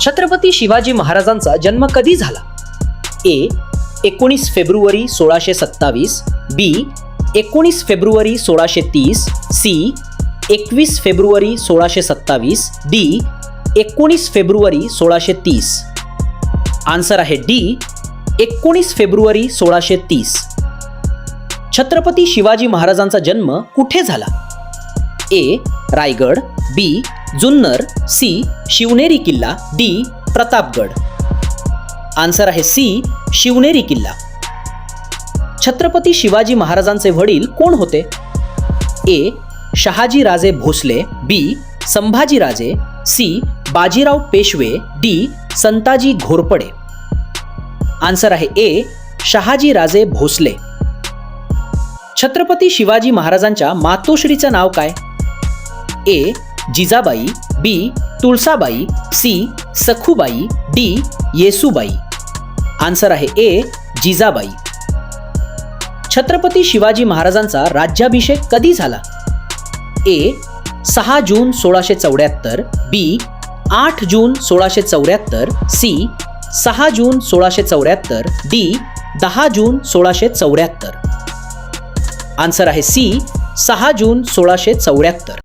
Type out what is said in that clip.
छत्रपती शिवाजी महाराजांचा जन्म कधी झाला? ए. 19 फेब्रुवारी 1627, बी. 19 फेब्रुवारी 1630, सी. 21 फेब्रुवारी 1627, डी. 19 फेब्रुवारी 1630. आन्सर आहे डी. 19 फेब्रुवारी 1630. छत्रपती शिवाजी महाराजांचा जन्म कुठे झाला? ए. रायगड, बी. जुन्नर, सी. शिवनेरी किल्ला, डी. प्रतापगड. आन्सर आहे सी. शिवनेरी किल्ला. छत्रपती शिवाजी महाराजांचे वडील कोण होते? ए. शहाजी राजे भोसले, बी. संभाजी राजे, सी. बाजीराव पेशवे, डी. संताजी घोरपडे. आन्सर आहे ए. शहाजी राजे भोसले. छत्रपती शिवाजी महाराजांच्या मातोश्रीचं नाव काय? A. Jijabai, B. Tulsabai, C. Sakhubai, D. Yesubai. Answer आहे ए. जिजाबाई. छत्रपती शिवाजी महाराजांचा राज्याभिषेक कधी झाला? ए. 6 जून 1674, बी. 8 जून 1674, सी. 6 जून 1674, डी. 10 जून 1674. आन्सर आहे सी. 6 जून 1674.